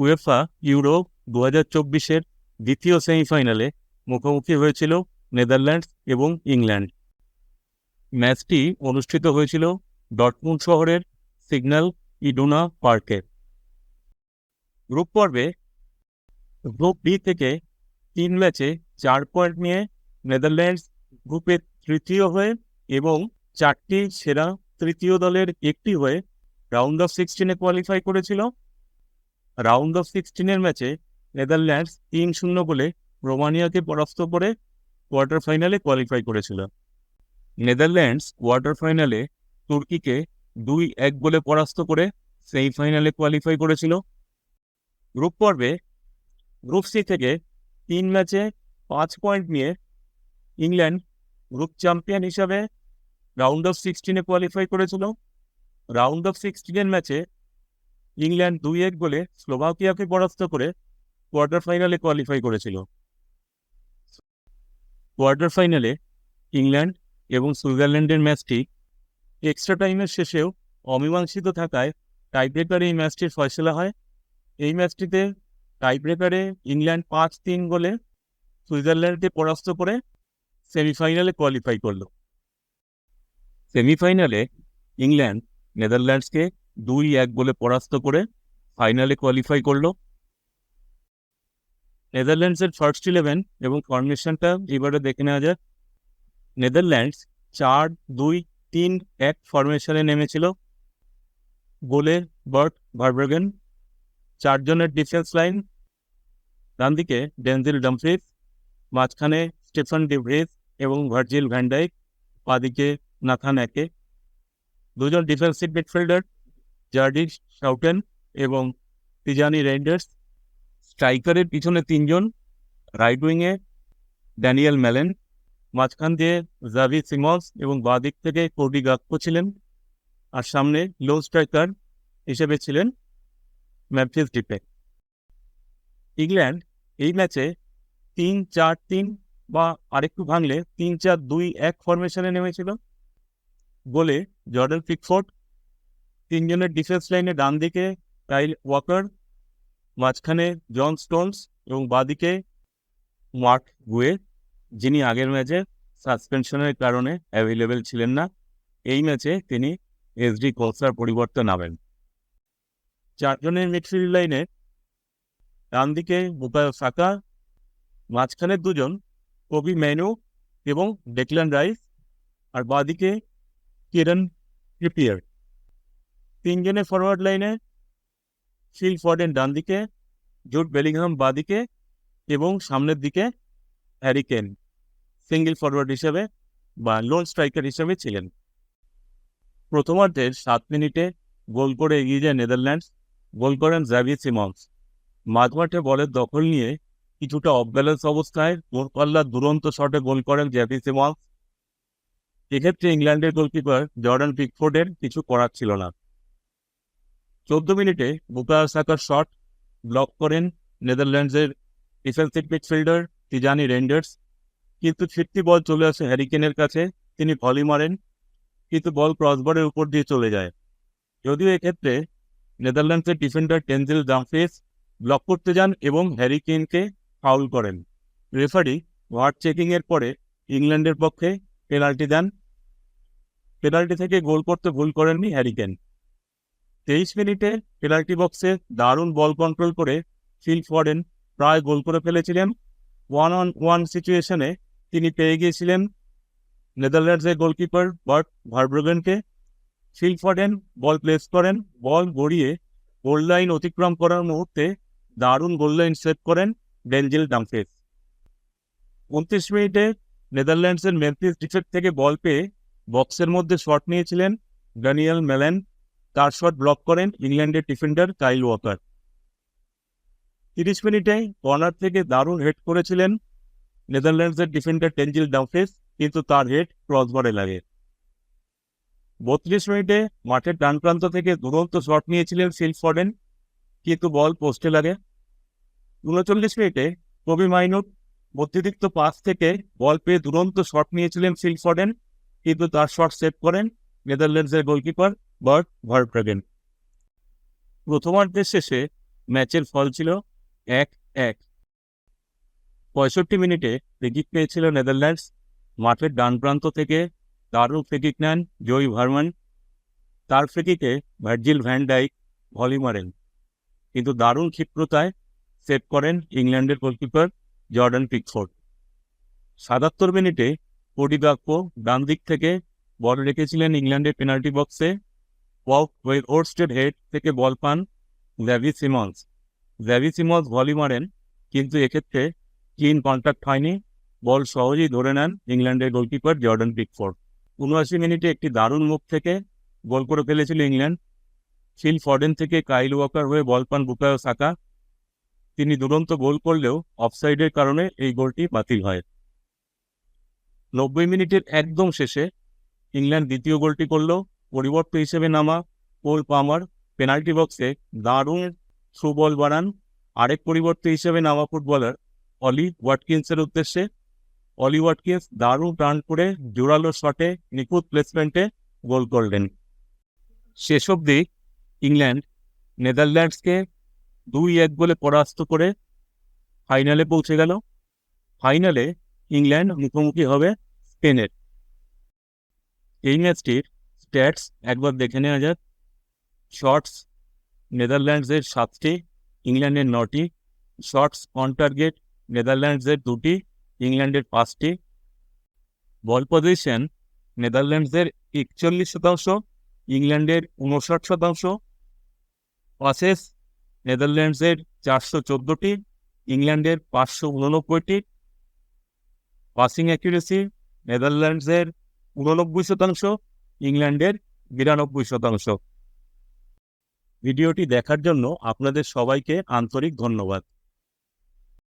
UEFA euro 2024-এর দ্বিতীয় সেমিফাইনালে মুখোমুখি হয়েছিল নেদারল্যান্ডস এবং ইংল্যান্ড। ম্যাচটি অনুষ্ঠিত হয়েছিল ডর্টমুন্ড শহরের সিগন্যাল ইডুনা পার্কে। গ্রুপ পর্বে গ্রুপ ডি থেকে 3 ম্যাচে 4 পয়েন্ট নিয়ে নেদারল্যান্ডস গ্রুপে তৃতীয় হয়ে এবং 4টি সেরা তৃতীয় দলের একটি হয়ে রাউন্ড অফ 16-এ কোয়ালিফাই করেছিল। রাউন্ড অফ 16-এর ম্যাচে নেদারল্যান্ডস 3-0 গোলে রোমানিয়াকে পরাস্ত করে কোয়ার্টার ফাইনালে কোয়ালিফাই করেছিল। নেদারল্যান্ডস কোয়ার্টার ফাইনালে তুর্কিকে 2-1 গোলে পরাস্ত করে সেমিফাইনালে কোয়ালিফাই করেছিল। গ্রুপ পর্বে গ্রুপ সি থেকে 3 ম্যাচে 5 পয়েন্ট নিয়ে ইংল্যান্ড গ্রুপ চ্যাম্পিয়ন হিসাবে রাউন্ড অফ 16-এ কোয়ালিফাই করেছিল। রাউন্ড অফ 16-এর ম্যাচে ইংল্যান্ড 2-1 গোলে স্লোভাকিয়াকে পরাস্ত করে কোয়ার্টার ফাইনালে কোয়ালিফাই করেছিল। কোয়ার্টার ফাইনালে ইংল্যান্ড এবং সুইজারল্যান্ডের ম্যাচটি এক্সট্রা টাইমের শেষেও অমীমাংসিত থাকায় টাইব্রেকারে এই ম্যাচটির ফয়সলা হয়। এই ম্যাচটিতে টাইব্রেকারে ইংল্যান্ড 5-3 গোলে সুইজারল্যান্ডকে পরাস্ত করে সেমিফাইনালে কোয়ালিফাই করল। সেমিফাইনালে ইংল্যান্ড নেদারল্যান্ডসকে 2-1 গোলে পরাস্ত করে ফাইনালে কোয়ালিফাই করল। নেদারল্যান্ডসের ফার্স্ট 11 এবং ফরমেশনটা এবারে দেখে নেওয়া যাক। নেদারল্যান্ডস 4-2-3-1 ফরমেশনে নেমেছিল। গোলে বার্ট ভারব্রেগেন, 4 জনের ডিফেন্স লাইন, ডান দিকে ডেনজিল ডামফ্রিজ, মাঝখানে স্টেফান ডি ভ্রিজ এবং ভার্জিল ভ্যান ডাইক, বাদিকে নাথান একে, 2 জন ডিফেন্সিভ মিডফিল্ডার জার্ডি শাউটেন এবং তিজানি রেইন্ডার্স, স্ট্রাইকারের পিছনে 3 জন, রাইট উইংয়ে ড্যানিয়েল ম্যালেন, মাঝখান দিয়ে জাভি সিমন্স এবং বাদিক থেকে কোডি গাকপো ছিলেন, আর সামনে লো স্ট্রাইকার হিসেবে ছিলেন মেমফিস ডিপে। ইংল্যান্ড এই ম্যাচে 3-4-3 বা আরেকটু ভাঙলে 3-4-2-1 ফরমেশনে নেমেছিল। গোলে জর্ডান পিকফোর্ড, 3 জনের ডিফেন্স লাইনে ডান দিকে কাইল ওয়াকার, মাঝখানে জন স্টোনস এবং বাদিকে মার্ক গুয়ে, যিনি আগের ম্যাচে সাসপেনশনের কারণে অ্যাভেলেবেল ছিলেন না। এই ম্যাচে তিনি এসডি কোলসার পরিবর্তে নামেন। 4 জনের মিডফিল্ড লাইনে ডান দিকে বুকায়ো সাকা, মাঝখানে 2 জন কোবি ম্যানু এবং ডেকলান রাইস, আর বাদিকে কিরন ট্রিপিয়ার। 3 জনের ফরওয়ার্ড লাইনে ফিল ফর্ডেন ডান দিকে, জুড বেলিংহাম বাদিকে এবং সামনের দিকে হ্যারি কেন সিঙ্গেল ফরওয়ার্ড হিসেবে বা লোন স্ট্রাইকার হিসেবে ছিলেন। প্রথমার্ধের 7 মিনিটে গোল করে এগিয়ে যায় নেদারল্যান্ডস। গোল করেন জাভি সিমন্স। মাঝমাঠে বলের দখল নিয়ে কিছুটা অফব্যালেন্স অবস্থায় দূরপাল্লার দুরন্ত শটে গোল করেন জাভি সিমন্স। এক্ষেত্রে ইংল্যান্ডের গোলকিপার জর্ডান পিকফোর্ডের কিছু করার ছিল না। 14 মিনিটে বুকায়ো সাকার শট ব্লক করেন নেদারল্যান্ডসের ডিফেন্সিভ মিডফিল্ডার তিজানি রেইন্ডার্স, কিন্তু ফিরতি বল চলে আসে হ্যারি কেনের কাছে। তিনি ভলি মারেন, কিন্তু বল ক্রসবারের উপর দিয়ে চলে যায়। যদিও এক্ষেত্রে নেদারল্যান্ডসের ডিফেন্ডার ডেনজিল ডামফ্রিজ ব্লক করতে যান এবং হ্যারি কেনকে ফাউল করেন। রেফারি ওয়ার চেকিংয়ের পরে ইংল্যান্ডের পক্ষে পেনাল্টি দেন। পেনাল্টি থেকে গোল করতে ভুল করেননি হ্যারি কেন। 23 মিনিটে পেনাল্টি বক্সে দারুণ বল কন্ট্রোল করে ফিল ফর্ডেন প্রায় গোল করে ফেলেছিলেন। 1-on-1 সিচুয়েশনে তিনি পেয়ে গিয়েছিলেন নেদারল্যান্ডসের গোলকিপার বার্ট ভারব্রেগেনকে। ফিল ফর্ডেন বল প্লেস করেন, বল গড়িয়ে গোল লাইন অতিক্রম করার মুহূর্তে দারুণ গোল লাইন সেভ করেন ডেনজিল ডামফ্রিজ। 29 মিনিটে নেদারল্যান্ডসের মেমফিস ডিফে থেকে বল পেয়ে বক্সের মধ্যে শট নিয়েছিলেন ড্যানিয়েল ম্যালেন। তার শট ব্লক করেন ইংল্যান্ডের ডিফেন্ডার কাইল ওয়াকার। 30 মিনিটে কর্নার থেকে দারুণ হেড করেছিলেন নেদারল্যান্ডসের ডিফেন্ডার ডেনজিল ডামফ্রিজ, কিন্তু তার হেড ক্রসবারে লাগে। 32 মিনিটে মাঠের ডান প্রান্ত থেকে দুরন্ত শট নিয়েছিলেন ফিল ফর্ডেন, কিন্তু বল পোস্টে লাগে। 39 মিনিটে কোবি মাইনুট মধ্যদিক্ত পাস থেকে বল পেয়ে দুরন্ত শট নিয়েছিলেন ফিল ফর্ডেন, কিন্তু তার শট সেভ করেন নেদারল্যান্ডসের গোলকিপার বার্ট ভারব্রেগেন। প্রথমার্ধের শেষে ম্যাচের ফল ছিল 1-1। 65 মিনিটে ফ্রিকিক পেয়েছিল নেদারল্যান্ডস। মাঠের ডান প্রান্ত থেকে দারুণ ফ্রিকিক নেন জোই ভার্মান। তার ফ্রিকিকে ভার্জিল ভ্যান ডাইক ভলি মারেন, কিন্তু দারুণ ক্ষিপ্রতায় সেভ করেন ইংল্যান্ডের গোলকিপার জর্ডান পিকফোর্ড। 77 মিনিটে কোডি গাকপো ডান দিক থেকে বল রেখেছিলেন ইংল্যান্ডের পেনাল্টি বক্সে। ওয়েরস্টেড হেড থেকে বল পান জ্যাভি সিমন্স। জ্যাভি সিমন্স ভলি মারেন, কিন্তু এক্ষেত্রে ক্লিন কন্ট্যাক্ট হয়নি। বল সহজেই ধরে নেন ইংল্যান্ডের গোলকিপার জর্ডান পিকফোর্ড। 79 মিনিটে একটি দারুণ মুখ থেকে গোল করে ফেলেছিল ইংল্যান্ড। ফিল ফর্ডেন থেকে কাইল ওয়াকার হয়ে বল পান বুকায়ো সাকা। তিনি দুরন্ত গোল করলেও অফসাইডের কারণে এই গোলটি বাতিল হয়। 90 মিনিটের একদম শেষে ইংল্যান্ড দ্বিতীয় গোলটি করল। পরিবর্তে হিসেবে নামা কোল পামার পেনাল্টি বক্সে দারুণ থ্রু বল বাড়ান আরেক পরিবর্তে হিসেবে নামা ফুটবলার অলি ওয়াটকিন্সের উদ্দেশ্যে। অলি ওয়াটকিন্স দারুণ টার্ন করে জোরালো শটে নিখুঁত প্লেসমেন্টে গোল করলেন। শেষ অবধি ইংল্যান্ড নেদারল্যান্ডসকে 2-1 গোলে পরাস্ত করে ফাইনালে পৌঁছে গেল। ফাইনালে ইংল্যান্ড মুখোমুখি হবে স্পেনের। এই ম্যাচটির স্ট্যাটস একবার দেখে নেওয়া যাক। শটস নেদারল্যান্ডসের 7টি, ইংল্যান্ডের 9টি। শটস অন টার্গেট নেদারল্যান্ডসের 2টি, ইংল্যান্ডের 5টি। বল পজিশন নেদারল্যান্ডসের 41%, ইংল্যান্ডের 59%। পাসেস নেদারল্যান্ডসের 414টি, ইংল্যান্ডের 589টি। পাসিং অ্যাকুরেসি নেদারল্যান্ডসের 89%, ইংল্যান্ডের 92%। ভিডিওটি দেখার জন্য আপনাদের সবাইকে আন্তরিক ধন্যবাদ।